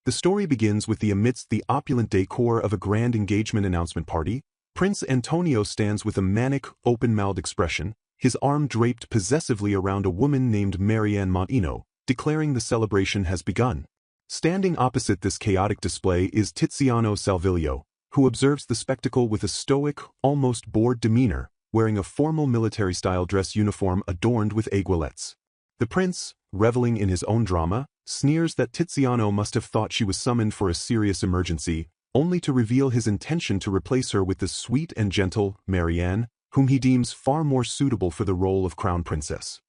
The story begins with amidst the opulent decor of a grand engagement announcement party, Prince Antonio stands with a manic, open-mouthed expression, his arm draped possessively around a woman named Marianne Montino, declaring the celebration has begun. Standing opposite this chaotic display is Tiziano Salvilio, who observes the spectacle with a stoic, almost bored demeanor, wearing a formal military-style dress uniform adorned with aiguillettes. The prince, reveling in his own drama, sneers that Tiziano must have thought she was summoned for a serious emergency, only to reveal his intention to replace her with the sweet and gentle Marianne, whom he deems far more suitable for the role of crown princess.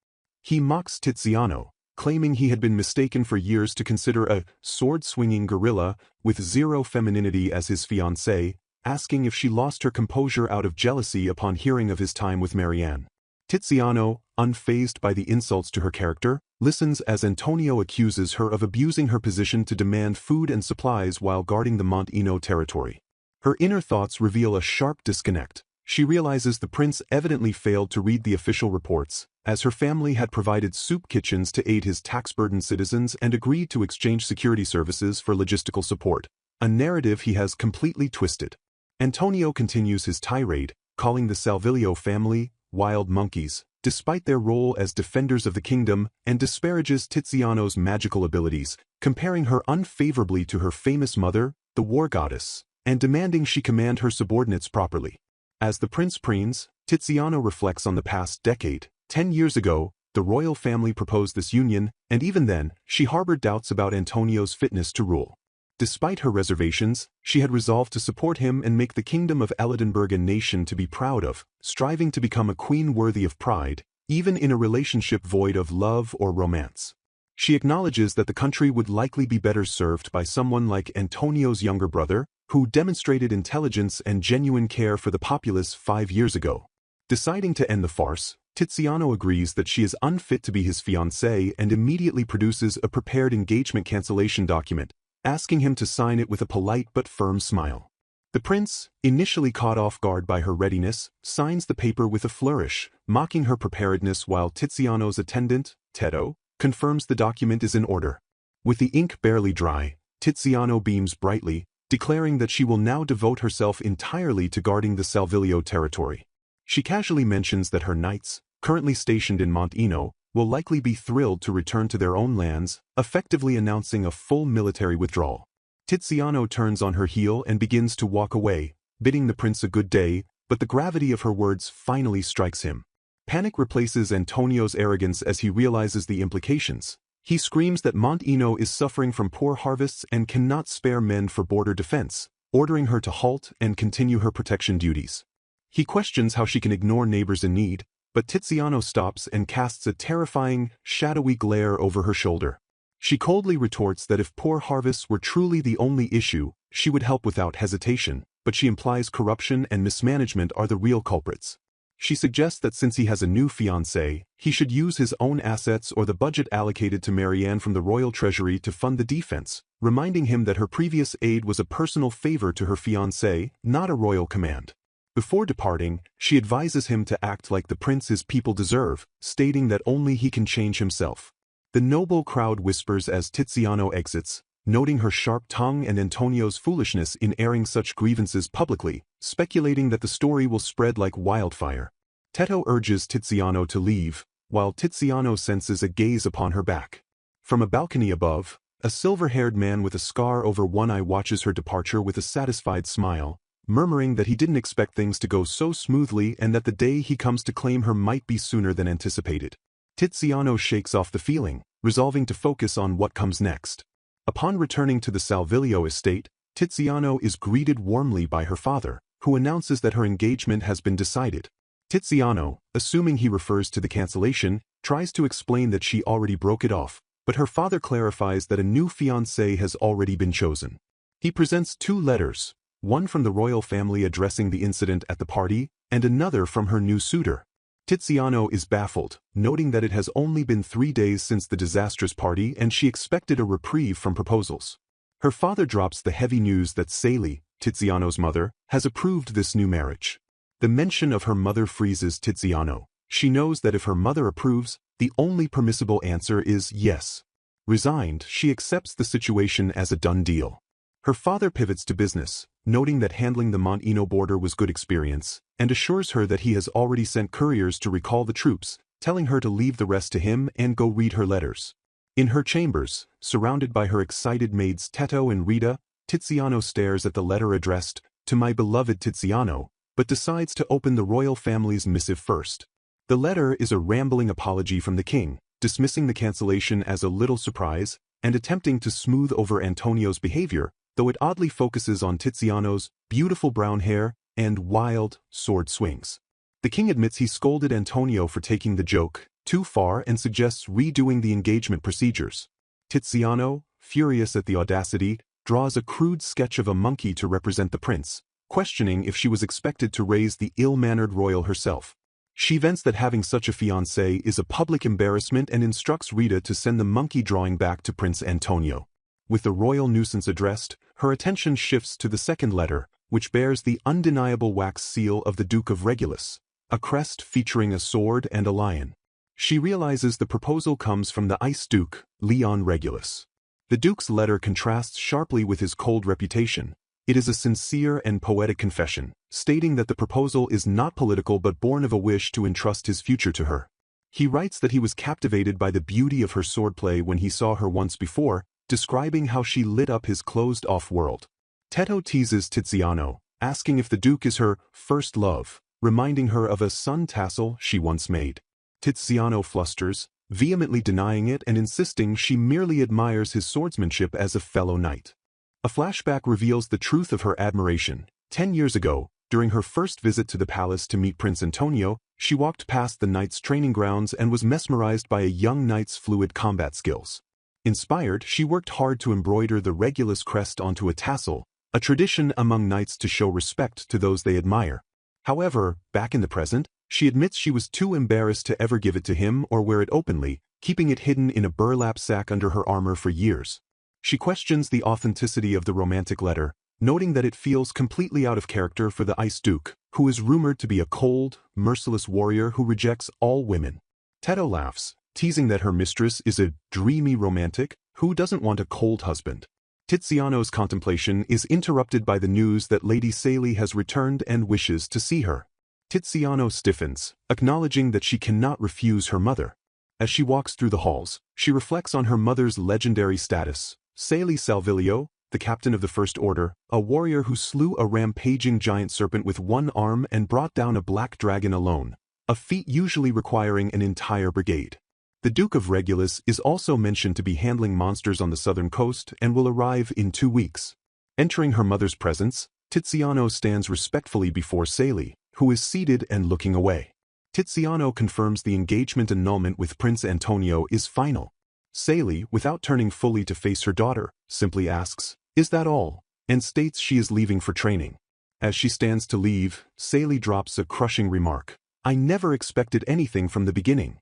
He mocks Tiziano, claiming he had been mistaken for years to consider a sword-swinging gorilla with zero femininity as his fiancée, asking if she lost her composure out of jealousy upon hearing of his time with Marianne. Tiziano, unfazed by the insults to her character, listens as Antonio accuses her of abusing her position to demand food and supplies while guarding the Montino territory. Her inner thoughts reveal a sharp disconnect. She realizes the prince evidently failed to read the official reports, as her family had provided soup kitchens to aid his tax-burdened citizens and agreed to exchange security services for logistical support, a narrative he has completely twisted. Antonio continues his tirade, calling the Salvilio family wild monkeys, despite their role as defenders of the kingdom, and disparages Tiziano's magical abilities, comparing her unfavorably to her famous mother, the war goddess, and demanding she command her subordinates properly. As the prince preens, Tiziano reflects on the past decade. 10 years ago, the royal family proposed this union, and even then, she harbored doubts about Antonio's fitness to rule. Despite her reservations, she had resolved to support him and make the kingdom of Eilenburg a nation to be proud of, striving to become a queen worthy of pride, even in a relationship void of love or romance. She acknowledges that the country would likely be better served by someone like Antonio's younger brother, who demonstrated intelligence and genuine care for the populace 5 years ago. Deciding to end the farce, Tiziano agrees that she is unfit to be his fiancée and immediately produces a prepared engagement cancellation document, asking him to sign it with a polite but firm smile. The prince, initially caught off guard by her readiness, signs the paper with a flourish, mocking her preparedness while Tiziano's attendant, Teddo, confirms the document is in order. With the ink barely dry, Tiziano beams brightly, declaring that she will now devote herself entirely to guarding the Salvilio territory. She casually mentions that her knights, currently stationed in Montino, will likely be thrilled to return to their own lands, effectively announcing a full military withdrawal. Tiziano turns on her heel and begins to walk away, bidding the prince a good day, but the gravity of her words finally strikes him. Panic replaces Antonio's arrogance as he realizes the implications. He screams that Montino is suffering from poor harvests and cannot spare men for border defense, ordering her to halt and continue her protection duties. He questions how she can ignore neighbors in need, but Tiziano stops and casts a terrifying, shadowy glare over her shoulder. She coldly retorts that if poor harvests were truly the only issue, she would help without hesitation, but she implies corruption and mismanagement are the real culprits. She suggests that since he has a new fiancée, he should use his own assets or the budget allocated to Marianne from the royal treasury to fund the defense, reminding him that her previous aid was a personal favor to her fiancé, not a royal command. Before departing, she advises him to act like the prince his people deserve, stating that only he can change himself. The noble crowd whispers as Tiziano exits, noting her sharp tongue and Antonio's foolishness in airing such grievances publicly, speculating that the story will spread like wildfire. Teddo urges Tiziano to leave, while Tiziano senses a gaze upon her back. From a balcony above, a silver-haired man with a scar over one eye watches her departure with a satisfied smile, murmuring that he didn't expect things to go so smoothly and that the day he comes to claim her might be sooner than anticipated. Tiziano shakes off the feeling, resolving to focus on what comes next. Upon returning to the Salvilio estate, Tiziano is greeted warmly by her father, who announces that her engagement has been decided. Tiziano, assuming he refers to the cancellation, tries to explain that she already broke it off, but her father clarifies that a new fiancé has already been chosen. He presents 2 letters, one from the royal family addressing the incident at the party, and another from her new suitor. Tiziano is baffled, noting that it has only been 3 days since the disastrous party and she expected a reprieve from proposals. Her father drops the heavy news that Sally, Tiziano's mother, has approved this new marriage. The mention of her mother freezes Tiziano. She knows that if her mother approves, the only permissible answer is yes. Resigned, she accepts the situation as a done deal. Her father pivots to business, noting that handling the Mont Eno border was good experience, and assures her that he has already sent couriers to recall the troops, telling her to leave the rest to him and go read her letters. In her chambers, surrounded by her excited maids Teto and Rita, Tiziano stares at the letter addressed, "To my beloved Tiziano," but decides to open the royal family's missive first. The letter is a rambling apology from the king, dismissing the cancellation as a little surprise, and attempting to smooth over Antonio's behavior, though it oddly focuses on Tiziano's beautiful brown hair and wild sword swings. The king admits he scolded Antonio for taking the joke too far and suggests redoing the engagement procedures. Tiziano, furious at the audacity, draws a crude sketch of a monkey to represent the prince, questioning if she was expected to raise the ill-mannered royal herself. She vents that having such a fiancé is a public embarrassment and instructs Rita to send the monkey drawing back to Prince Antonio. With the royal nuisance addressed, her attention shifts to the second letter, which bears the undeniable wax seal of the Duke of Regulus, a crest featuring a sword and a lion. She realizes the proposal comes from the Ice Duke, Leon Regulus. The Duke's letter contrasts sharply with his cold reputation. It is a sincere and poetic confession, stating that the proposal is not political but born of a wish to entrust his future to her. He writes that he was captivated by the beauty of her swordplay when he saw her once before, describing how she lit up his closed-off world. Teto teases Tiziano, asking if the Duke is her first love, reminding her of a sun tassel she once made. Tiziano flusters, vehemently denying it and insisting she merely admires his swordsmanship as a fellow knight. A flashback reveals the truth of her admiration. 10 years ago, during her first visit to the palace to meet Prince Antonio, she walked past the knight's training grounds and was mesmerized by a young knight's fluid combat skills. Inspired, she worked hard to embroider the Regulus crest onto a tassel, a tradition among knights to show respect to those they admire. However, back in the present, she admits she was too embarrassed to ever give it to him or wear it openly, keeping it hidden in a burlap sack under her armor for years. She questions the authenticity of the romantic letter, noting that it feels completely out of character for the Ice Duke, who is rumored to be a cold, merciless warrior who rejects all women. Teto laughs, teasing that her mistress is a dreamy romantic who doesn't want a cold husband. Tiziano's contemplation is interrupted by the news that Lady Salie has returned and wishes to see her. Tiziano stiffens, acknowledging that she cannot refuse her mother. As she walks through the halls, she reflects on her mother's legendary status. Salie Salvilio, the captain of the First Order, a warrior who slew a rampaging giant serpent with one arm and brought down a black dragon alone, a feat usually requiring an entire brigade. The Duke of Regulus is also mentioned to be handling monsters on the southern coast and will arrive in 2 weeks. Entering her mother's presence, Tiziano stands respectfully before Salie, who is seated and looking away. Tiziano confirms the engagement annulment with Prince Antonio is final. Salie, without turning fully to face her daughter, simply asks, "Is that all?" and states she is leaving for training. As she stands to leave, Salie drops a crushing remark, "I never expected anything from the beginning."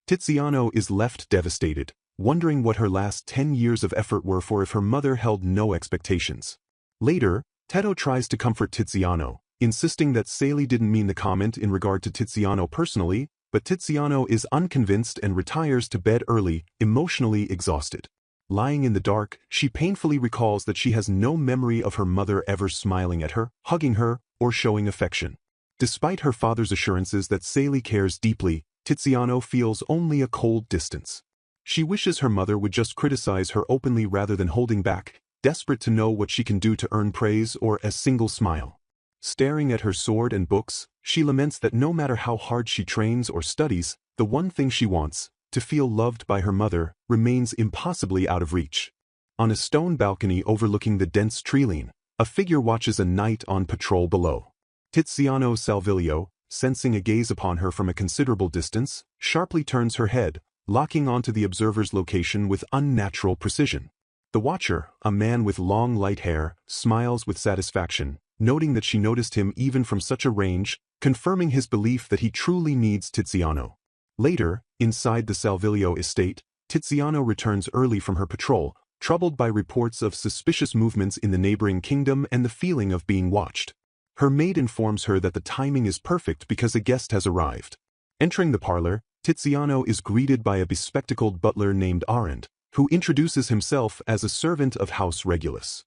Tiziano is left devastated, wondering what her last 10 years of effort were for if her mother held no expectations. Later, Teto tries to comfort Tiziano, insisting that Salie didn't mean the comment in regard to Tiziano personally, but Tiziano is unconvinced and retires to bed early, emotionally exhausted. Lying in the dark, she painfully recalls that she has no memory of her mother ever smiling at her, hugging her, or showing affection. Despite her father's assurances that Salie cares deeply, Tiziano feels only a cold distance. She wishes her mother would just criticize her openly rather than holding back, desperate to know what she can do to earn praise or a single smile. Staring at her sword and books, she laments that no matter how hard she trains or studies, the one thing she wants, to feel loved by her mother, remains impossibly out of reach. On a stone balcony overlooking the dense treeline, a figure watches a knight on patrol below. Tiziano Salvilio, sensing a gaze upon her from a considerable distance, sharply turns her head, locking onto the observer's location with unnatural precision. The watcher, a man with long light hair, smiles with satisfaction, noting that she noticed him even from such a range, confirming his belief that he truly needs Tiziano. Later, inside the Salvilio estate, Tiziano returns early from her patrol, troubled by reports of suspicious movements in the neighboring kingdom and the feeling of being watched. Her maid informs her that the timing is perfect because a guest has arrived. Entering the parlor, Tiziano is greeted by a bespectacled butler named Arend, who introduces himself as a servant of House Regulus.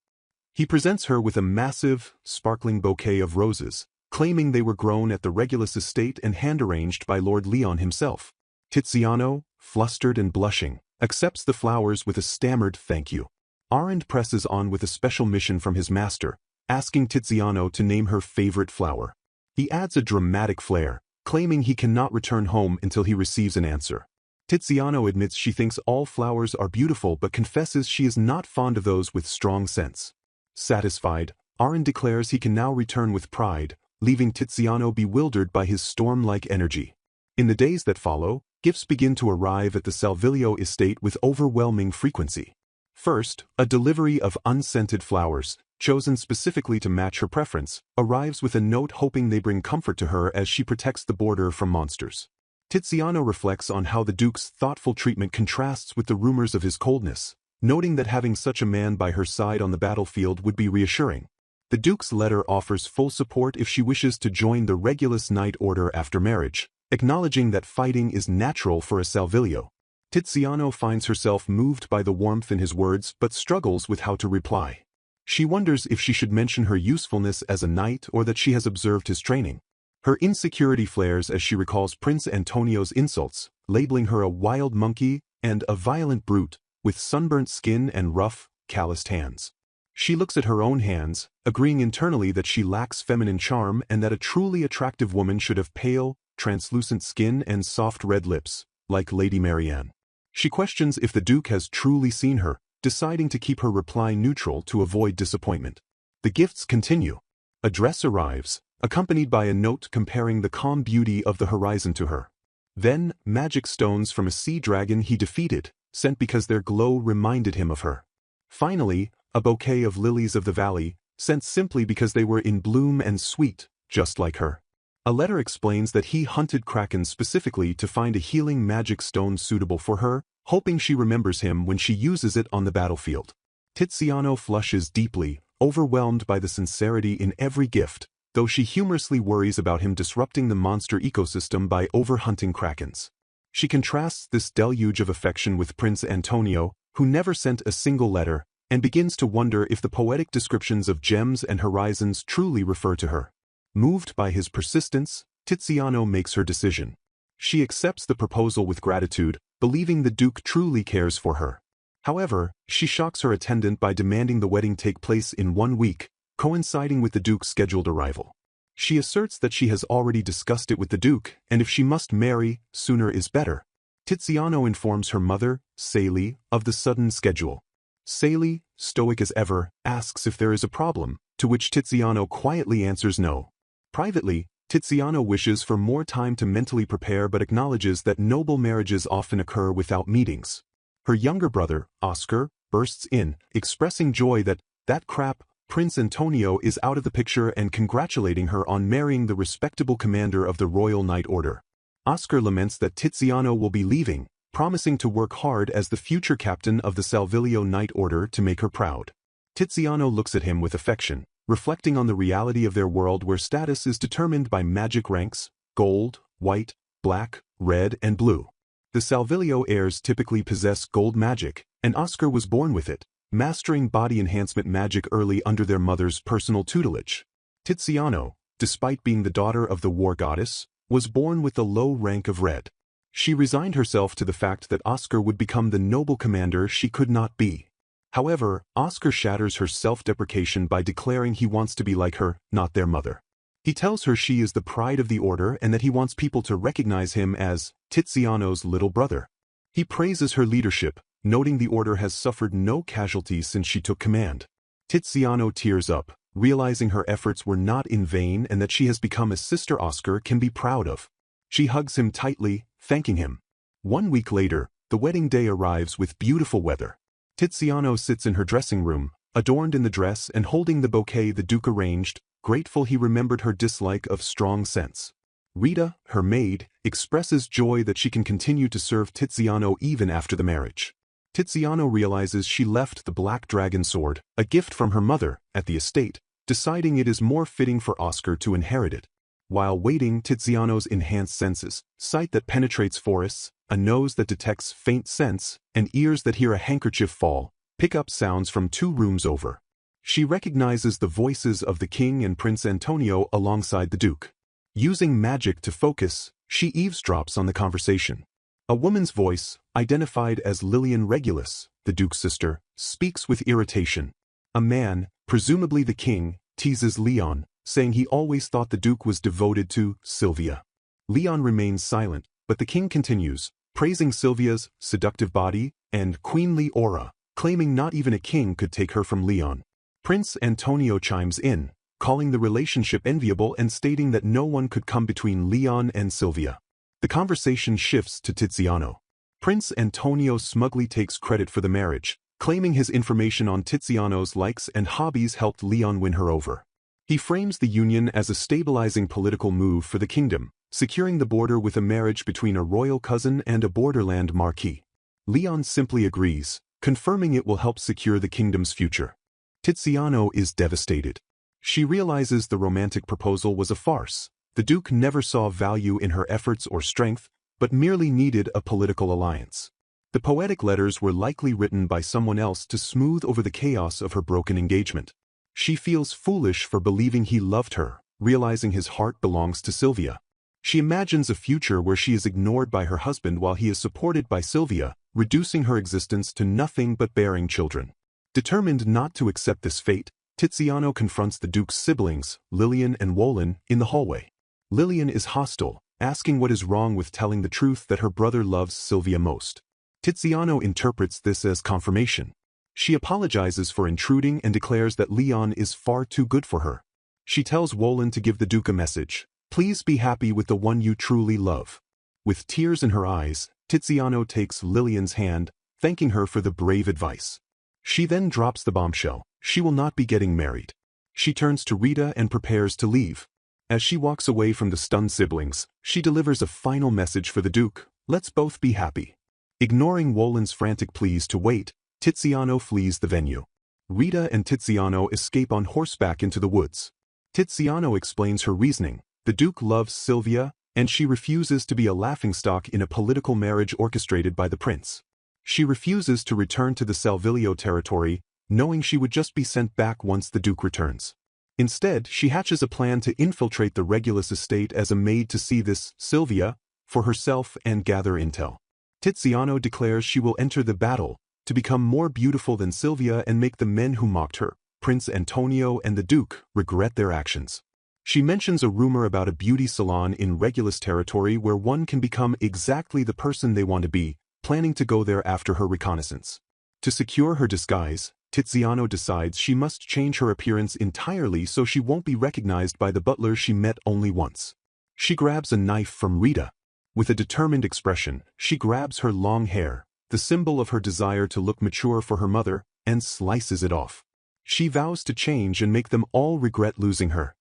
He presents her with a massive, sparkling bouquet of roses, claiming they were grown at the Regulus estate and hand-arranged by Lord Leon himself. Tiziano, flustered and blushing, accepts the flowers with a stammered thank you. Arend presses on with a special mission from his master, asking Tiziano to name her favorite flower. He adds a dramatic flair, claiming he cannot return home until he receives an answer. Tiziano admits she thinks all flowers are beautiful but confesses she is not fond of those with strong scents. Satisfied, Arend declares he can now return with pride, leaving Tiziano bewildered by his storm-like energy. In the days that follow, gifts begin to arrive at the Salvilio estate with overwhelming frequency. First, a delivery of unscented flowers, chosen specifically to match her preference, arrives with a note hoping they bring comfort to her as she protects the border from monsters. Tiziano reflects on how the Duke's thoughtful treatment contrasts with the rumors of his coldness, noting that having such a man by her side on the battlefield would be reassuring. The Duke's letter offers full support if she wishes to join the Regulus Knight Order after marriage, acknowledging that fighting is natural for a Salvilio. Tiziano finds herself moved by the warmth in his words but struggles with how to reply. She wonders if she should mention her usefulness as a knight or that she has observed his training. Her insecurity flares as she recalls Prince Antonio's insults, labeling her a wild monkey and a violent brute, with sunburnt skin and rough, calloused hands. She looks at her own hands, agreeing internally that she lacks feminine charm and that a truly attractive woman should have pale, translucent skin and soft red lips, like Lady Marianne. She questions if the Duke has truly seen her, deciding to keep her reply neutral to avoid disappointment. The gifts continue. A dress arrives, accompanied by a note comparing the calm beauty of the horizon to her. Then, magic stones from a sea dragon he defeated, sent because their glow reminded him of her. Finally, a bouquet of lilies of the valley, sent simply because they were in bloom and sweet, just like her. A letter explains that he hunted Kraken specifically to find a healing magic stone suitable for her, hoping she remembers him when she uses it on the battlefield. Tiziano flushes deeply, overwhelmed by the sincerity in every gift, though she humorously worries about him disrupting the monster ecosystem by overhunting Krakens. She contrasts this deluge of affection with Prince Antonio, who never sent a single letter, and begins to wonder if the poetic descriptions of gems and horizons truly refer to her. Moved by his persistence, Tiziano makes her decision. She accepts the proposal with gratitude, believing the Duke truly cares for her. However, she shocks her attendant by demanding the wedding take place in 1 week, coinciding with the Duke's scheduled arrival. She asserts that she has already discussed it with the Duke, and if she must marry, sooner is better. Tiziano informs her mother, Sally, of the sudden schedule. Sally, stoic as ever, asks if there is a problem, to which Tiziano quietly answers no. Privately, Tiziano wishes for more time to mentally prepare but acknowledges that noble marriages often occur without meetings. Her younger brother, Oscar, bursts in, expressing joy that crap, Prince Antonio is out of the picture and congratulating her on marrying the respectable commander of the Royal Knight Order. Oscar laments that Tiziano will be leaving, promising to work hard as the future captain of the Salvilio Knight Order to make her proud. Tiziano looks at him with affection, reflecting on the reality of their world where status is determined by magic ranks, gold, white, black, red, and blue. The Salvilio heirs typically possess gold magic, and Oscar was born with it, mastering body enhancement magic early under their mother's personal tutelage. Tiziano, despite being the daughter of the war goddess, was born with the low rank of red. She resigned herself to the fact that Oscar would become the noble commander she could not be. However, Oscar shatters her self-deprecation by declaring he wants to be like her, not their mother. He tells her she is the pride of the order and that he wants people to recognize him as Tiziano's little brother. He praises her leadership, noting the order has suffered no casualties since she took command. Tiziano tears up, realizing her efforts were not in vain and that she has become a sister Oscar can be proud of. She hugs him tightly, thanking him. 1 week later, the wedding day arrives with beautiful weather. Tiziano sits in her dressing room, adorned in the dress and holding the bouquet the Duke arranged, grateful he remembered her dislike of strong scents. Rita, her maid, expresses joy that she can continue to serve Tiziano even after the marriage. Tiziano realizes she left the black dragon sword, a gift from her mother, at the estate, deciding it is more fitting for Oscar to inherit it. While waiting, Tiziano's enhanced senses, sight that penetrates forests, a nose that detects faint scents, and ears that hear a handkerchief fall, pick up sounds from 2 rooms over. She recognizes the voices of the king and Prince Antonio alongside the duke. Using magic to focus, she eavesdrops on the conversation. A woman's voice, identified as Lilian Regulus, the duke's sister, speaks with irritation. A man, presumably the king, teases Leon, saying he always thought the duke was devoted to Sylvia. Leon remains silent, but the king continues, praising Sylvia's seductive body and queenly aura, claiming not even a king could take her from Leon. Prince Antonio chimes in, calling the relationship enviable and stating that no one could come between Leon and Sylvia. The conversation shifts to Tiziano. Prince Antonio smugly takes credit for the marriage, claiming his information on Tiziano's likes and hobbies helped Leon win her over. He frames the union as a stabilizing political move for the kingdom, securing the border with a marriage between a royal cousin and a borderland marquis. Leon simply agrees, confirming it will help secure the kingdom's future. Tiziano is devastated. She realizes the romantic proposal was a farce. The duke never saw value in her efforts or strength, but merely needed a political alliance. The poetic letters were likely written by someone else to smooth over the chaos of her broken engagement. She feels foolish for believing he loved her, realizing his heart belongs to Sylvia. She imagines a future where she is ignored by her husband while he is supported by Sylvia, reducing her existence to nothing but bearing children. Determined not to accept this fate, Tiziano confronts the duke's siblings, Lilian and Wolin, in the hallway. Lilian is hostile, asking what is wrong with telling the truth that her brother loves Sylvia most. Tiziano interprets this as confirmation. She apologizes for intruding and declares that Leon is far too good for her. She tells Wolin to give the duke a message. Please be happy with the one you truly love. With tears in her eyes, Tiziano takes Lilian's hand, thanking her for the brave advice. She then drops the bombshell. She will not be getting married. She turns to Rita and prepares to leave. As she walks away from the stunned siblings, she delivers a final message for the duke. Let's both be happy. Ignoring Wolin's frantic pleas to wait, Tiziano flees the venue. Rita and Tiziano escape on horseback into the woods. Tiziano explains her reasoning. The duke loves Sylvia, and she refuses to be a laughingstock in a political marriage orchestrated by the prince. She refuses to return to the Salvilio territory, knowing she would just be sent back once the duke returns. Instead, she hatches a plan to infiltrate the Regulus estate as a maid to see this Sylvia for herself and gather intel. Tiziano declares she will enter the battle to become more beautiful than Sylvia and make the men who mocked her, Prince Antonio and the duke, regret their actions. She mentions a rumor about a beauty salon in Regulus territory where one can become exactly the person they want to be, planning to go there after her reconnaissance. To secure her disguise, Tiziano decides she must change her appearance entirely so she won't be recognized by the butler she met only once. She grabs a knife from Rita. With a determined expression, she grabs her long hair, the symbol of her desire to look mature for her mother, and slices it off. She vows to change and make them all regret losing her.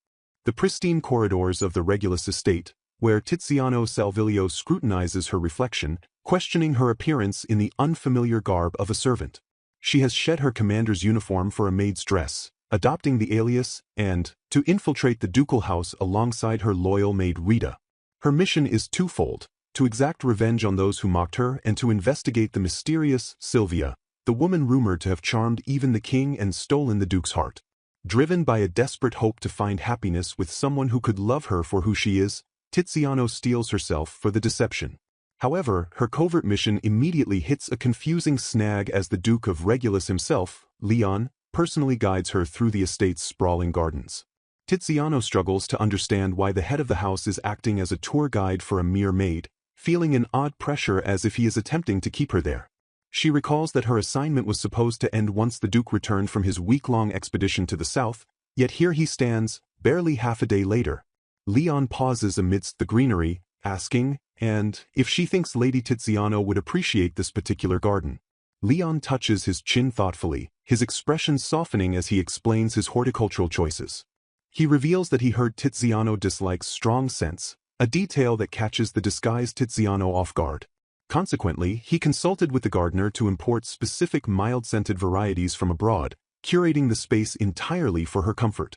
The pristine corridors of the Regulus estate, where Tiziano Salvilio scrutinizes her reflection, questioning her appearance in the unfamiliar garb of a servant. She has shed her commander's uniform for a maid's dress, adopting the alias, and to infiltrate the ducal house alongside her loyal maid Rita. Her mission is twofold: to exact revenge on those who mocked her and to investigate the mysterious Sylvia, the woman rumored to have charmed even the king and stolen the duke's heart. Driven by a desperate hope to find happiness with someone who could love her for who she is, Tiziano steels herself for the deception. However, her covert mission immediately hits a confusing snag as the Duke of Regulus himself, Leon, personally guides her through the estate's sprawling gardens. Tiziano struggles to understand why the head of the house is acting as a tour guide for a mere maid, feeling an odd pressure as if he is attempting to keep her there. She recalls that her assignment was supposed to end once the Duke returned from his week-long expedition to the south, yet here he stands, barely half a day later. Leon pauses amidst the greenery, asking, and if she thinks Lady Tiziano would appreciate this particular garden. Leon touches his chin thoughtfully, his expression softening as he explains his horticultural choices. He reveals that he heard Tiziano dislikes strong scents, a detail that catches the disguised Tiziano off guard. Consequently, he consulted with the gardener to import specific mild-scented varieties from abroad, curating the space entirely for her comfort.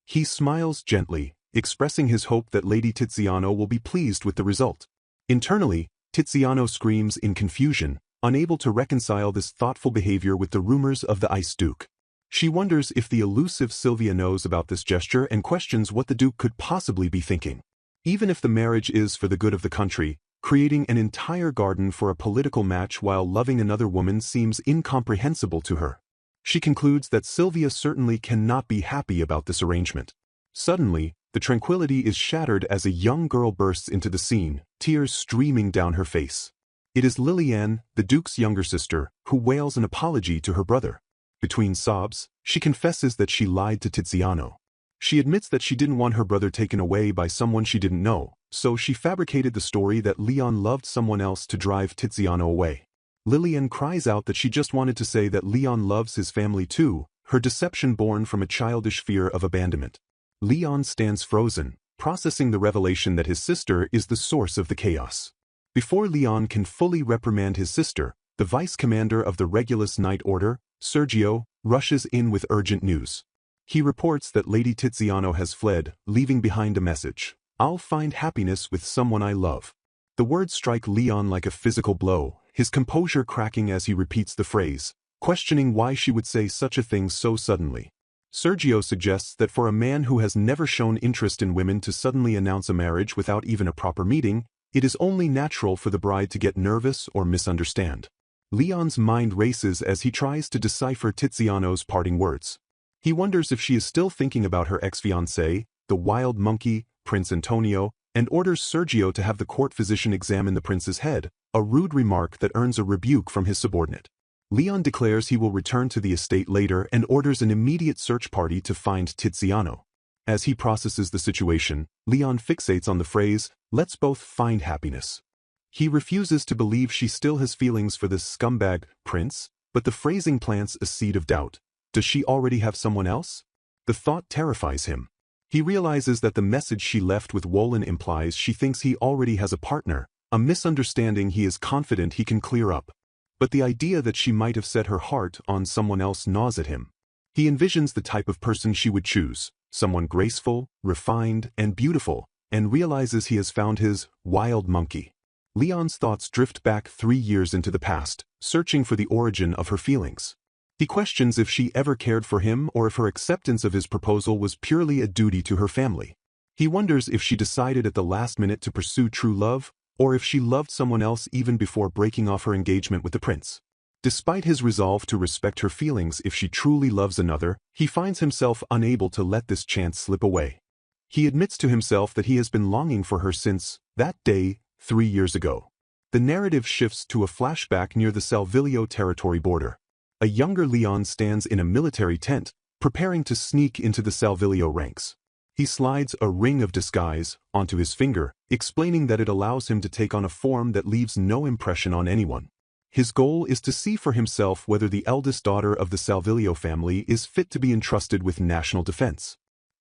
He smiles gently, expressing his hope that Lady Tiziano will be pleased with the result. Internally, Tiziano screams in confusion, unable to reconcile this thoughtful behavior with the rumors of the Ice Duke. She wonders if the elusive Sylvia knows about this gesture and questions what the Duke could possibly be thinking. Even if the marriage is for the good of the country, creating an entire garden for a political match while loving another woman seems incomprehensible to her. She concludes that Sylvia certainly cannot be happy about this arrangement. Suddenly, the tranquility is shattered as a young girl bursts into the scene, tears streaming down her face. It is Liliane, the Duke's younger sister, who wails an apology to her brother. Between sobs, she confesses that she lied to Tiziano. She admits that she didn't want her brother taken away by someone she didn't know, so she fabricated the story that Leon loved someone else to drive Tiziano away. Liliane cries out that she just wanted to say that Leon loves his family too, her deception born from a childish fear of abandonment. Leon stands frozen, processing the revelation that his sister is the source of the chaos. Before Leon can fully reprimand his sister, the vice commander of the Regulus Night Order, Sergio, rushes in with urgent news. He reports that Lady Tiziano has fled, leaving behind a message. "I'll find happiness with someone I love." The words strike Leon like a physical blow, his composure cracking as he repeats the phrase, questioning why she would say such a thing so suddenly. Sergio suggests that for a man who has never shown interest in women to suddenly announce a marriage without even a proper meeting, it is only natural for the bride to get nervous or misunderstand. Leon's mind races as he tries to decipher Tiziano's parting words. He wonders if she is still thinking about her ex-fiancé, the wild monkey, Prince Antonio, and orders Sergio to have the court physician examine the prince's head, a rude remark that earns a rebuke from his subordinate. Leon declares he will return to the estate later and orders an immediate search party to find Tiziano. As he processes the situation, Leon fixates on the phrase, "Let's both find happiness." He refuses to believe she still has feelings for this scumbag, Prince, but the phrasing plants a seed of doubt. Does she already have someone else? The thought terrifies him. He realizes that the message she left with Wolin implies she thinks he already has a partner, a misunderstanding he is confident he can clear up. But the idea that she might have set her heart on someone else gnaws at him. He envisions the type of person she would choose, someone graceful, refined, and beautiful, and realizes he has found his wild monkey. Leon's thoughts drift back 3 years into the past, searching for the origin of her feelings. He questions if she ever cared for him or if her acceptance of his proposal was purely a duty to her family. He wonders if she decided at the last minute to pursue true love, or if she loved someone else even before breaking off her engagement with the prince. Despite his resolve to respect her feelings if she truly loves another, he finds himself unable to let this chance slip away. He admits to himself that he has been longing for her since that day 3 years ago. The narrative shifts to a flashback near the Salvilio territory border. A younger Leon stands in a military tent, preparing to sneak into the Salvilio ranks. He slides a ring of disguise onto his finger, explaining that it allows him to take on a form that leaves no impression on anyone. His goal is to see for himself whether the eldest daughter of the Salvilio family is fit to be entrusted with national defense.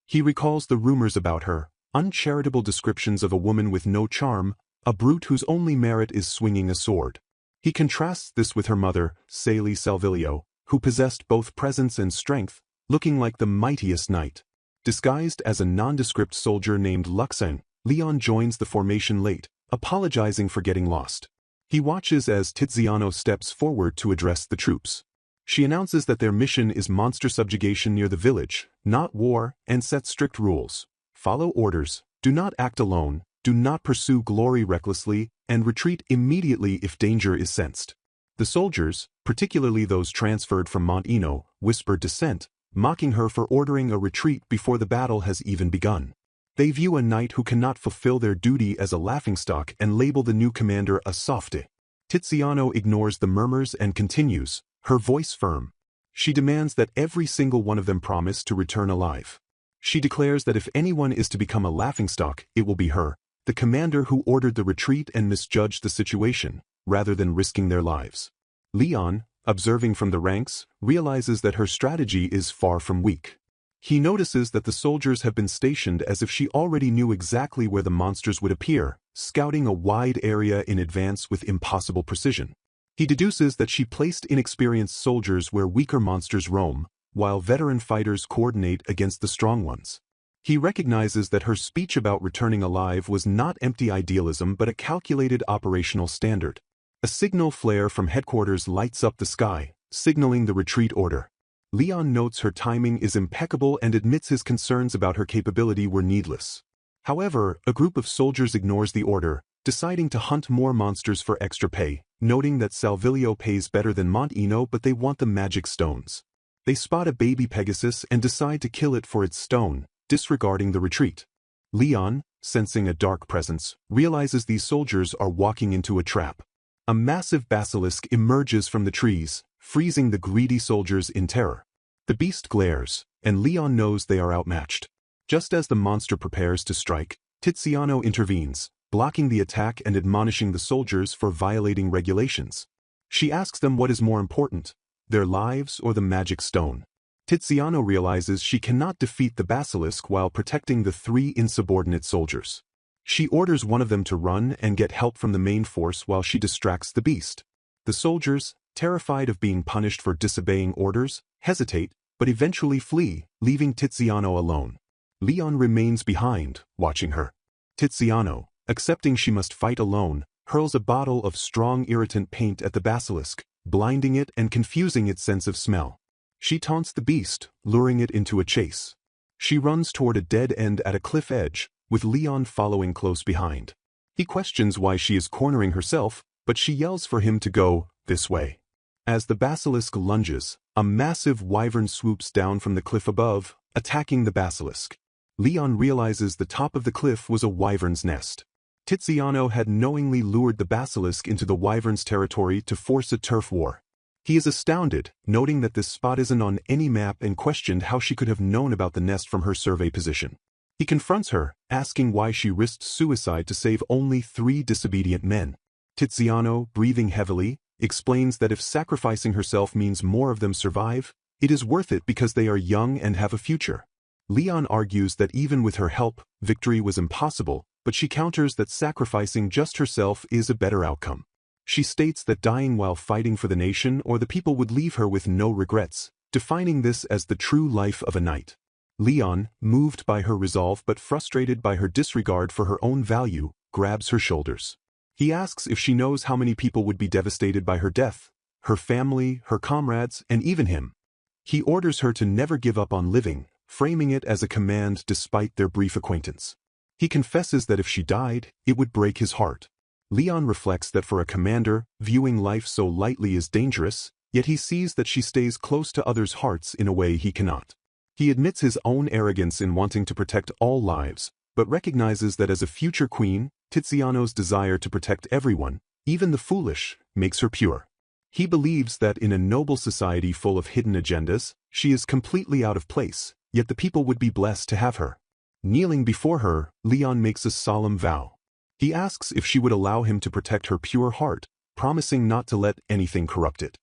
He recalls the rumors about her, uncharitable descriptions of a woman with no charm, a brute whose only merit is swinging a sword. He contrasts this with her mother, Sally Salvilio, who possessed both presence and strength, looking like the mightiest knight. Disguised as a nondescript soldier named Luxan, Leon joins the formation late, apologizing for getting lost. He watches as Tiziano steps forward to address the troops. She announces that their mission is monster subjugation near the village, not war, and sets strict rules. Follow orders, do not act alone, do not pursue glory recklessly, and retreat immediately if danger is sensed. The soldiers, particularly those transferred from Mont Eno, whisper dissent, mocking her for ordering a retreat before the battle has even begun. They view a knight who cannot fulfill their duty as a laughingstock and label the new commander a softy. Tiziano ignores the murmurs and continues, her voice firm. She demands that every single one of them promise to return alive. She declares that if anyone is to become a laughingstock, it will be her, the commander who ordered the retreat and misjudged the situation, rather than risking their lives. Leon, observing from the ranks, realizes that her strategy is far from weak. He notices that the soldiers have been stationed as if she already knew exactly where the monsters would appear, scouting a wide area in advance with impossible precision. He deduces that she placed inexperienced soldiers where weaker monsters roam, while veteran fighters coordinate against the strong ones. He recognizes that her speech about returning alive was not empty idealism but a calculated operational standard. A signal flare from headquarters lights up the sky, signaling the retreat order. Leon notes her timing is impeccable and admits his concerns about her capability were needless. However, a group of soldiers ignores the order, deciding to hunt more monsters for extra pay, noting that Salvilio pays better than Mont Eno but they want the magic stones. They spot a baby Pegasus and decide to kill it for its stone, disregarding the retreat. Leon, sensing a dark presence, realizes these soldiers are walking into a trap. A massive basilisk emerges from the trees, freezing the greedy soldiers in terror. The beast glares, and Leon knows they are outmatched. Just as the monster prepares to strike, Tiziano intervenes, blocking the attack and admonishing the soldiers for violating regulations. She asks them what is more important, their lives or the magic stone. Tiziano realizes she cannot defeat the basilisk while protecting the 3 insubordinate soldiers. She orders one of them to run and get help from the main force while she distracts the beast. The soldiers, terrified of being punished for disobeying orders, hesitate, but eventually flee, leaving Tiziano alone. Leon remains behind, watching her. Tiziano, accepting she must fight alone, hurls a bottle of strong irritant paint at the basilisk, blinding it and confusing its sense of smell. She taunts the beast, luring it into a chase. She runs toward a dead end at a cliff edge, with Leon following close behind. He questions why she is cornering herself, but she yells for him to go this way. As the basilisk lunges, a massive wyvern swoops down from the cliff above, attacking the basilisk. Leon realizes the top of the cliff was a wyvern's nest. Tiziano had knowingly lured the basilisk into the wyvern's territory to force a turf war. He is astounded, noting that this spot isn't on any map and questioned how she could have known about the nest from her survey position. He confronts her, asking why she risked suicide to save only 3 disobedient men. Tiziano, breathing heavily, explains that if sacrificing herself means more of them survive, it is worth it because they are young and have a future. Leon argues that even with her help, victory was impossible, but she counters that sacrificing just herself is a better outcome. She states that dying while fighting for the nation or the people would leave her with no regrets, defining this as the true life of a knight. Leon, moved by her resolve but frustrated by her disregard for her own value, grabs her shoulders. He asks if she knows how many people would be devastated by her death, her family, her comrades, and even him. He orders her to never give up on living, framing it as a command despite their brief acquaintance. He confesses that if she died, it would break his heart. Leon reflects that for a commander, viewing life so lightly is dangerous, yet he sees that she stays close to others' hearts in a way he cannot. He admits his own arrogance in wanting to protect all lives, but recognizes that as a future queen, Tiziano's desire to protect everyone, even the foolish, makes her pure. He believes that in a noble society full of hidden agendas, she is completely out of place, yet the people would be blessed to have her. Kneeling before her, Leon makes a solemn vow. He asks if she would allow him to protect her pure heart, promising not to let anything corrupt it.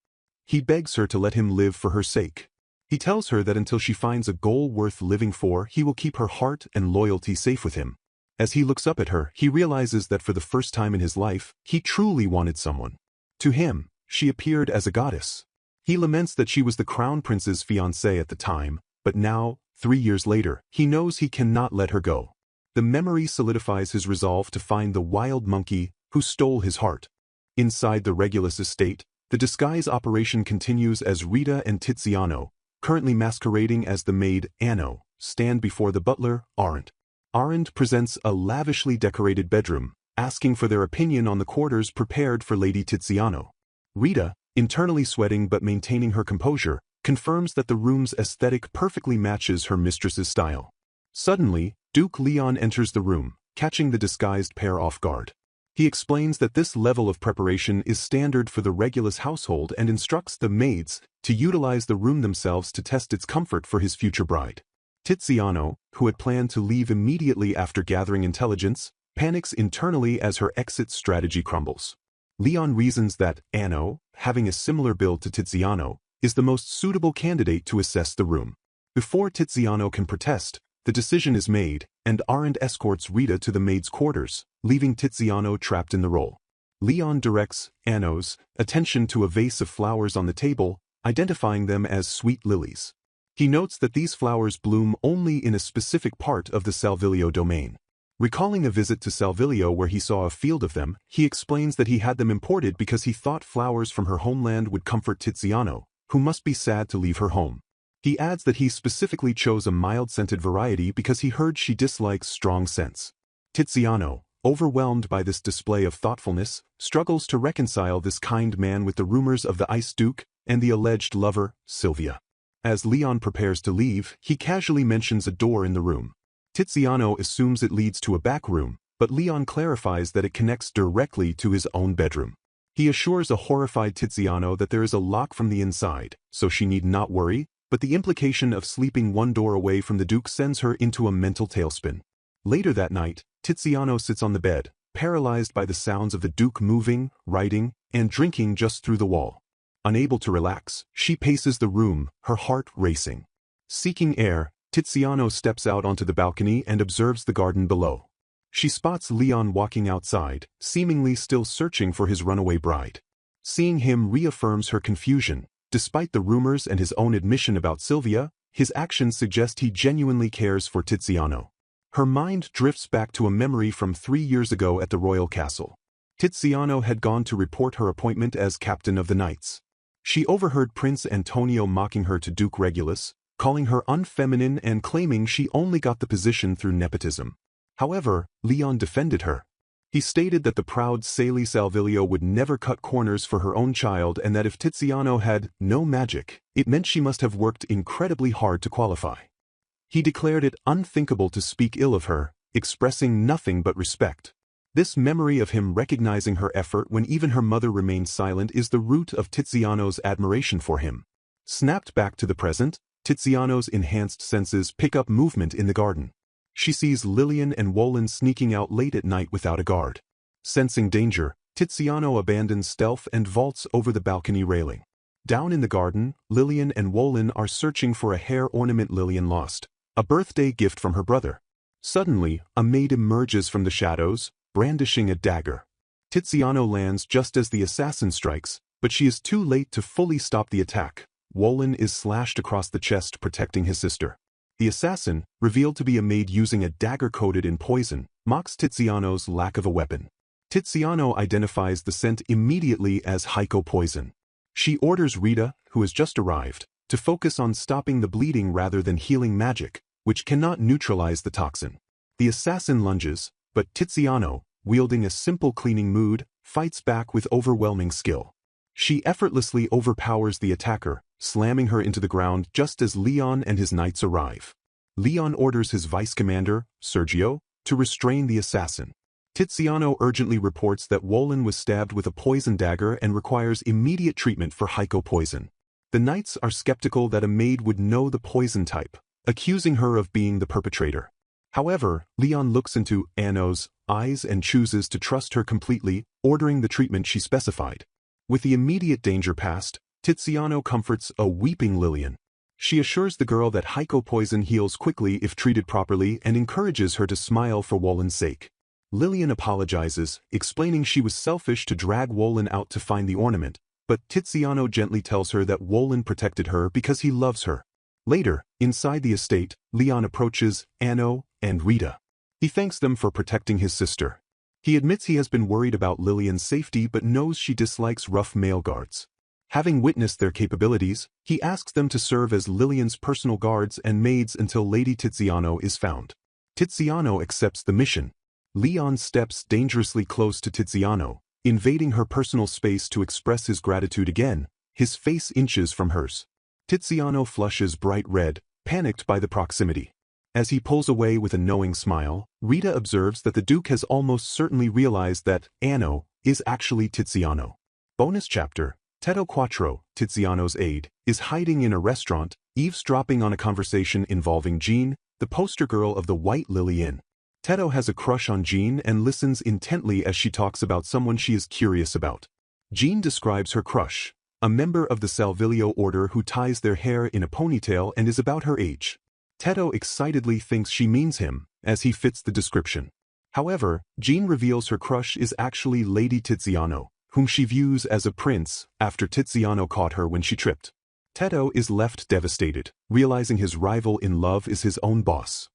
He begs her to let him live for her sake. He tells her that until she finds a goal worth living for, he will keep her heart and loyalty safe with him. As he looks up at her, he realizes that for the first time in his life, he truly wanted someone. To him, she appeared as a goddess. He laments that she was the crown prince's fiancée at the time, but now, 3 years later, he knows he cannot let her go. The memory solidifies his resolve to find the wild monkey who stole his heart. Inside the Regulus estate, the disguise operation continues as Rita and Tiziano, currently masquerading as the maid Anno, stand before the butler, Arend. Arend presents a lavishly decorated bedroom, asking for their opinion on the quarters prepared for Lady Tiziano. Rita, internally sweating but maintaining her composure, confirms that the room's aesthetic perfectly matches her mistress's style. Suddenly, Duke Leon enters the room, catching the disguised pair off guard. He explains that this level of preparation is standard for the Regulus household and instructs the maids to utilize the room themselves to test its comfort for his future bride. Tiziano, who had planned to leave immediately after gathering intelligence, panics internally as her exit strategy crumbles. Leon reasons that Anno, having a similar build to Tiziano, is the most suitable candidate to assess the room. Before Tiziano can protest, the decision is made, and Arend escorts Rita to the maid's quarters, leaving Tiziano trapped in the role. Leon directs Anno's attention to a vase of flowers on the table, identifying them as sweet lilies. He notes that these flowers bloom only in a specific part of the Salvilio domain. Recalling a visit to Salvilio where he saw a field of them, he explains that he had them imported because he thought flowers from her homeland would comfort Tiziano, who must be sad to leave her home. He adds that he specifically chose a mild-scented variety because he heard she dislikes strong scents. Tiziano, overwhelmed by this display of thoughtfulness, struggles to reconcile this kind man with the rumors of the Ice Duke and the alleged lover, Sylvia. As Leon prepares to leave, he casually mentions a door in the room. Tiziano assumes it leads to a back room, but Leon clarifies that it connects directly to his own bedroom. He assures a horrified Tiziano that there is a lock from the inside, so she need not worry, but the implication of sleeping one door away from the Duke sends her into a mental tailspin. Later that night, Tiziano sits on the bed, paralyzed by the sounds of the Duke moving, writing, and drinking just through the wall. Unable to relax, she paces the room, her heart racing. Seeking air, Tiziano steps out onto the balcony and observes the garden below. She spots Leon walking outside, seemingly still searching for his runaway bride. Seeing him reaffirms her confusion. Despite the rumors and his own admission about Sylvia, his actions suggest he genuinely cares for Tiziano. Her mind drifts back to a memory from 3 years ago at the royal castle. Tiziano had gone to report her appointment as captain of the knights. She overheard Prince Antonio mocking her to Duke Regulus, calling her unfeminine and claiming she only got the position through nepotism. However, Leon defended her. He stated that the proud Sally Salvilio would never cut corners for her own child and that if Tiziano had no magic, it meant she must have worked incredibly hard to qualify. He declared it unthinkable to speak ill of her, expressing nothing but respect. This memory of him recognizing her effort when even her mother remained silent is the root of Tiziano's admiration for him. Snapped back to the present, Tiziano's enhanced senses pick up movement in the garden. She sees Lillian and Wolin sneaking out late at night without a guard. Sensing danger, Tiziano abandons stealth and vaults over the balcony railing. Down in the garden, Lillian and Wolin are searching for a hair ornament Lillian lost, a birthday gift from her brother. Suddenly, a maid emerges from the shadows, brandishing a dagger. Tiziano lands just as the assassin strikes, but she is too late to fully stop the attack. Wolin is slashed across the chest protecting his sister. The assassin, revealed to be a maid using a dagger coated in poison, mocks Tiziano's lack of a weapon. Tiziano identifies the scent immediately as Heiko poison. She orders Rita, who has just arrived, to focus on stopping the bleeding rather than healing magic, which cannot neutralize the toxin. The assassin lunges, but Tiziano, wielding a simple cleaning mood, fights back with overwhelming skill. She effortlessly overpowers the attacker, slamming her into the ground just as Leon and his knights arrive. Leon orders his vice commander, Sergio, to restrain the assassin. Tiziano urgently reports that Wolin was stabbed with a poison dagger and requires immediate treatment for Heiko poison. The knights are skeptical that a maid would know the poison type, accusing her of being the perpetrator. However, Leon looks into Anno's eyes and chooses to trust her completely, ordering the treatment she specified. With the immediate danger past, Tiziano comforts a weeping Lillian. She assures the girl that Heiko poison heals quickly if treated properly and encourages her to smile for Wolin's sake. Lillian apologizes, explaining she was selfish to drag Wolin out to find the ornament, but Tiziano gently tells her that Wolin protected her because he loves her. Later, inside the estate, Leon approaches Anno and Rita. He thanks them for protecting his sister. He admits he has been worried about Lillian's safety but knows she dislikes rough male guards. Having witnessed their capabilities, he asks them to serve as Lillian's personal guards and maids until Lady Tiziano is found. Tiziano accepts the mission. Leon steps dangerously close to Tiziano, invading her personal space to express his gratitude again, his face inches from hers. Tiziano flushes bright red, panicked by the proximity. As he pulls away with a knowing smile, Rita observes that the Duke has almost certainly realized that Anno is actually Tiziano. Bonus chapter, Teddo Quattro, Tiziano's aide, is hiding in a restaurant, eavesdropping on a conversation involving Jean, the poster girl of the White Lily Inn. Teddo has a crush on Jean and listens intently as she talks about someone she is curious about. Jean describes her crush, a member of the Salvilio order who ties their hair in a ponytail and is about her age. Teddo excitedly thinks she means him, as he fits the description. However, Jean reveals her crush is actually Lady Tiziano, whom she views as a prince after Tiziano caught her when she tripped. Teto is left devastated, realizing his rival in love is his own boss.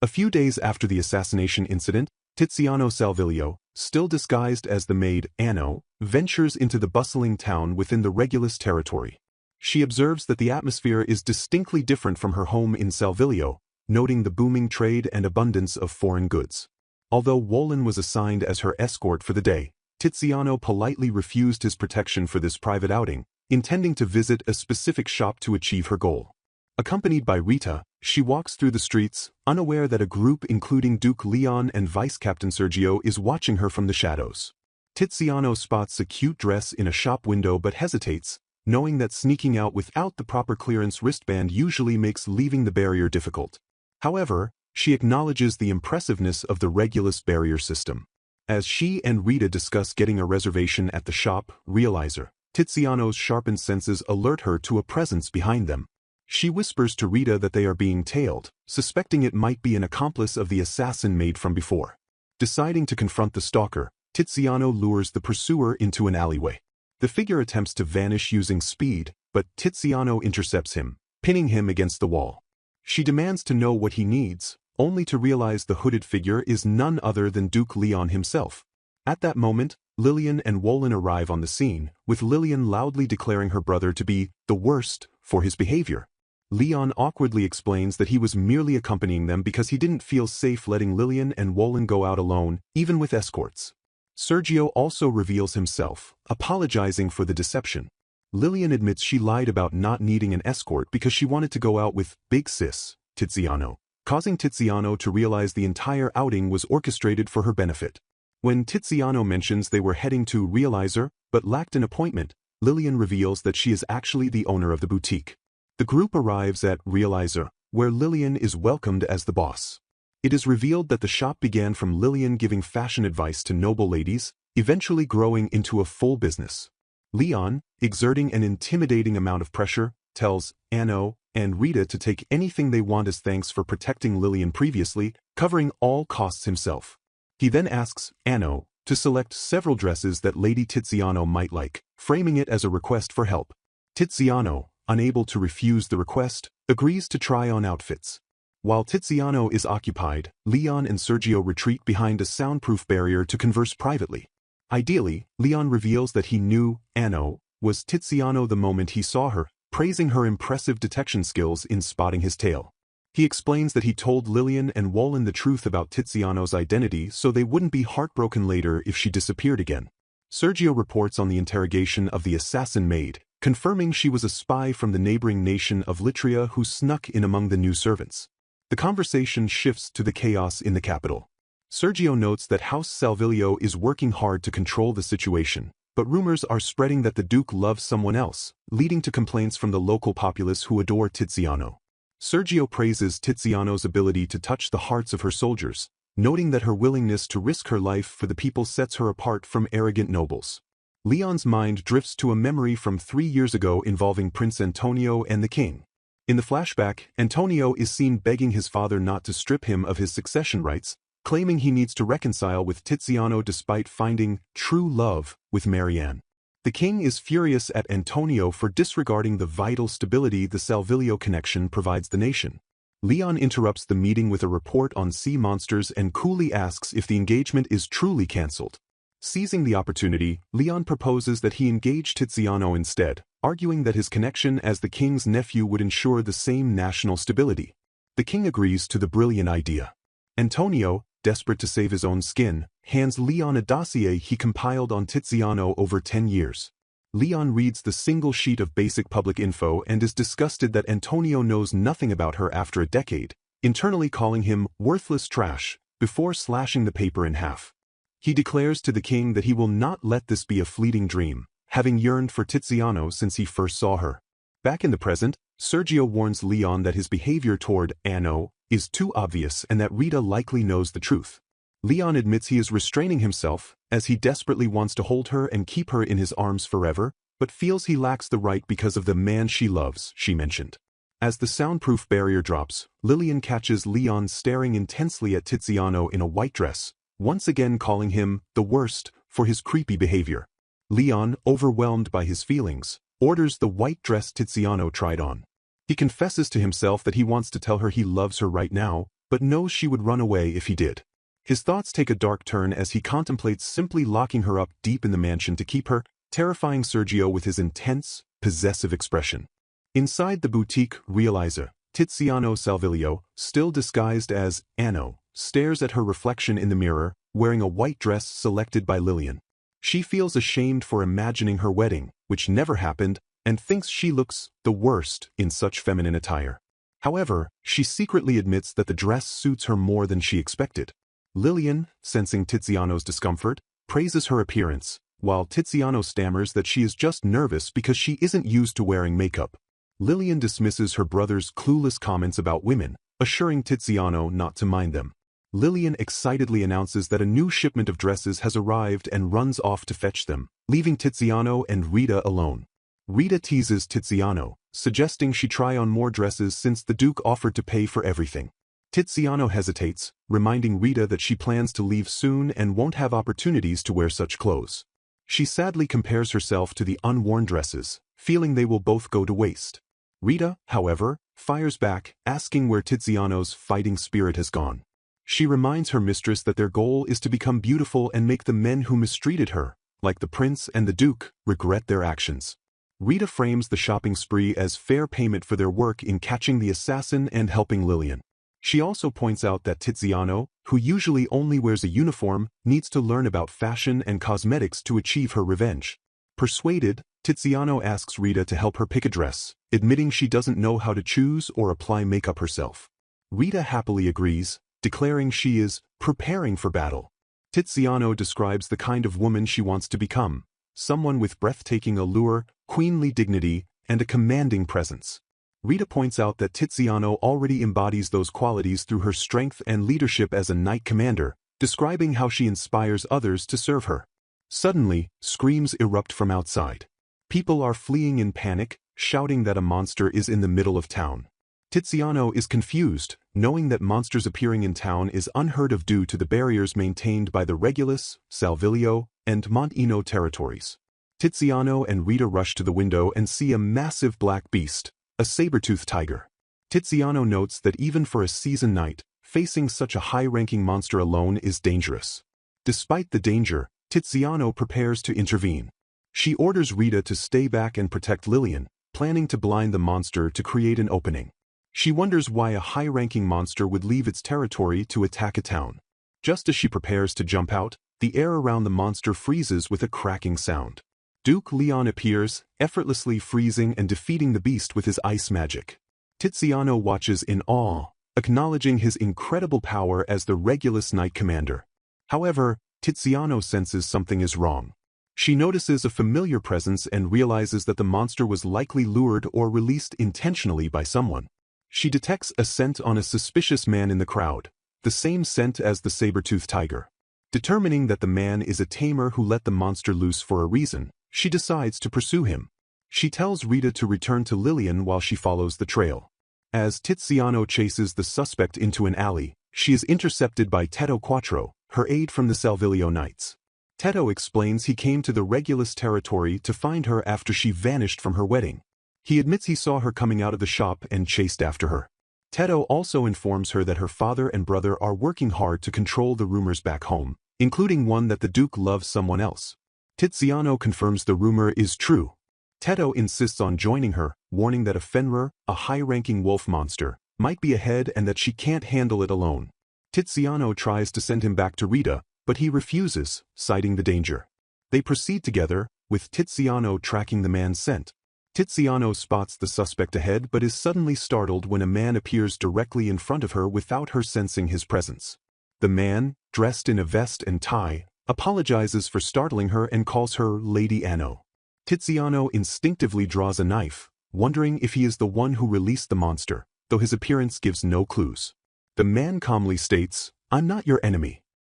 A few days after the assassination incident, Tiziano Salvilio, still disguised as the maid Anno, ventures into the bustling town within the Regulus territory. She observes that the atmosphere is distinctly different from her home in Salvilio, noting the booming trade and abundance of foreign goods. Although Wolin was assigned as her escort for the day, Tiziano politely refused his protection for this private outing, intending to visit a specific shop to achieve her goal. Accompanied by Rita, she walks through the streets, unaware that a group including Duke Leon and Vice Captain Sergio is watching her from the shadows. Tiziano spots a cute dress in a shop window but hesitates, knowing that sneaking out without the proper clearance wristband usually makes leaving the barrier difficult. However, she acknowledges the impressiveness of the Regulus barrier system. As she and Rita discuss getting a reservation at the shop, Realizer, Tiziano's sharpened senses alert her to a presence behind them. She whispers to Rita that they are being tailed, suspecting it might be an accomplice of the assassin maid from before. Deciding to confront the stalker, Tiziano lures the pursuer into an alleyway. The figure attempts to vanish using speed, but Tiziano intercepts him, pinning him against the wall. She demands to know what he needs, only to realize the hooded figure is none other than Duke Leon himself. At that moment, Lillian and Wolin arrive on the scene, with Lillian loudly declaring her brother to be the worst for his behavior. Leon awkwardly explains that he was merely accompanying them because he didn't feel safe letting Lillian and Wolin go out alone, even with escorts. Sergio also reveals himself, apologizing for the deception. Lillian admits she lied about not needing an escort because she wanted to go out with Big Sis, Tiziano, causing Tiziano to realize the entire outing was orchestrated for her benefit. When Tiziano mentions they were heading to Realizer, but lacked an appointment, Lillian reveals that she is actually the owner of the boutique. The group arrives at Realizer, where Lillian is welcomed as the boss. It is revealed that the shop began from Lillian giving fashion advice to noble ladies, eventually growing into a full business. Leon, exerting an intimidating amount of pressure, tells Anno and Rita to take anything they want as thanks for protecting Lillian previously, covering all costs himself. He then asks Anno to select several dresses that Lady Tiziano might like, framing it as a request for help. Tiziano, unable to refuse the request, agrees to try on outfits. While Tiziano is occupied, Leon and Sergio retreat behind a soundproof barrier to converse privately. Ideally, Leon reveals that he knew Anno was Tiziano the moment he saw her, praising her impressive detection skills in spotting his tail. He explains that he told Lillian and Wolin the truth about Tiziano's identity so they wouldn't be heartbroken later if she disappeared again. Sergio reports on the interrogation of the assassin maid, confirming she was a spy from the neighboring nation of Litria who snuck in among the new servants. The conversation shifts to the chaos in the capital. Sergio notes that House Salvilio is working hard to control the situation, but rumors are spreading that the Duke loves someone else, leading to complaints from the local populace who adore Tiziano. Sergio praises Tiziano's ability to touch the hearts of her soldiers, noting that her willingness to risk her life for the people sets her apart from arrogant nobles. Leon's mind drifts to a memory from 3 years ago involving Prince Antonio and the king. In the flashback, Antonio is seen begging his father not to strip him of his succession rights, claiming he needs to reconcile with Tiziano despite finding true love with Marianne. The king is furious at Antonio for disregarding the vital stability the Salvilio connection provides the nation. Leon interrupts the meeting with a report on sea monsters and coolly asks if the engagement is truly cancelled. Seizing the opportunity, Leon proposes that he engage Tiziano instead, arguing that his connection as the king's nephew would ensure the same national stability. The king agrees to the brilliant idea. Antonio, desperate to save his own skin, hands Leon a dossier he compiled on Tiziano over 10 years. Leon reads the single sheet of basic public info and is disgusted that Antonio knows nothing about her after a decade, internally calling him worthless trash, before slashing the paper in half. He declares to the king that he will not let this be a fleeting dream, having yearned for Tiziano since he first saw her. Back in the present, Sergio warns Leon that his behavior toward Anno is too obvious and that Rita likely knows the truth. Leon admits he is restraining himself, as he desperately wants to hold her and keep her in his arms forever, but feels he lacks the right because of the man she loves, she mentioned. As the soundproof barrier drops, Lillian catches Leon staring intensely at Tiziano in a white dress, once again calling him the worst for his creepy behavior. Leon, overwhelmed by his feelings, orders the white dress Tiziano tried on. He confesses to himself that he wants to tell her he loves her right now, but knows she would run away if he did. His thoughts take a dark turn as he contemplates simply locking her up deep in the mansion to keep her, terrifying Sergio with his intense, possessive expression. Inside the boutique Realiza, Tiziano Salvilio, still disguised as Anno, stares at her reflection in the mirror, wearing a white dress selected by Lillian. She feels ashamed for imagining her wedding, which never happened, and thinks she looks the worst in such feminine attire. However, she secretly admits that the dress suits her more than she expected. Lillian, sensing Tiziano's discomfort, praises her appearance, while Tiziano stammers that she is just nervous because she isn't used to wearing makeup. Lillian dismisses her brother's clueless comments about women, assuring Tiziano not to mind them. Lillian excitedly announces that a new shipment of dresses has arrived and runs off to fetch them, leaving Tiziano and Rita alone. Rita teases Tiziano, suggesting she try on more dresses since the Duke offered to pay for everything. Tiziano hesitates, reminding Rita that she plans to leave soon and won't have opportunities to wear such clothes. She sadly compares herself to the unworn dresses, feeling they will both go to waste. Rita, however, fires back, asking where Tiziano's fighting spirit has gone. She reminds her mistress that their goal is to become beautiful and make the men who mistreated her, like the prince and the duke, regret their actions. Rita frames the shopping spree as fair payment for their work in catching the assassin and helping Lillian. She also points out that Tiziano, who usually only wears a uniform, needs to learn about fashion and cosmetics to achieve her revenge. Persuaded, Tiziano asks Rita to help her pick a dress, admitting she doesn't know how to choose or apply makeup herself. Rita happily agrees, declaring she is preparing for battle. Tiziano describes the kind of woman she wants to become, someone with breathtaking allure, queenly dignity, and a commanding presence. Rita points out that Tiziano already embodies those qualities through her strength and leadership as a knight commander, describing how she inspires others to serve her. Suddenly, screams erupt from outside. People are fleeing in panic, shouting that a monster is in the middle of town. Tiziano is confused, knowing that monsters appearing in town is unheard of due to the barriers maintained by the Regulus, Salvilio, and Montino territories. Tiziano and Rita rush to the window and see a massive black beast, a saber-toothed tiger. Tiziano notes that even for a seasoned knight, facing such a high-ranking monster alone is dangerous. Despite the danger, Tiziano prepares to intervene. She orders Rita to stay back and protect Lillian, planning to blind the monster to create an opening. She wonders why a high-ranking monster would leave its territory to attack a town. Just as she prepares to jump out, the air around the monster freezes with a cracking sound. Duke Leon appears, effortlessly freezing and defeating the beast with his ice magic. Tiziano watches in awe, acknowledging his incredible power as the Regulus Knight Commander. However, Tiziano senses something is wrong. She notices a familiar presence and realizes that the monster was likely lured or released intentionally by someone. She detects a scent on a suspicious man in the crowd, the same scent as the saber-toothed tiger. Determining that the man is a tamer who let the monster loose for a reason, she decides to pursue him. She tells Rita to return to Lillian while she follows the trail. As Tiziano chases the suspect into an alley, she is intercepted by Teddo Quattro, her aide from the Salvilio Knights. Teddo explains he came to the Regulus territory to find her after she vanished from her wedding. He admits he saw her coming out of the shop and chased after her. Teddo also informs her that her father and brother are working hard to control the rumors back home, including one that the Duke loves someone else. Tiziano confirms the rumor is true. Teddo insists on joining her, warning that a Fenrir, a high-ranking wolf monster, might be ahead and that she can't handle it alone. Tiziano tries to send him back to Rita, but he refuses, citing the danger. They proceed together, with Tiziano tracking the man's scent. Tiziano spots the suspect ahead but is suddenly startled when a man appears directly in front of her without her sensing his presence. The man, dressed in a vest and tie, apologizes for startling her and calls her Lady Anno. Tiziano instinctively draws a knife, wondering if he is the one who released the monster, though his appearance gives no clues. The man calmly states, "I'm not your enemy.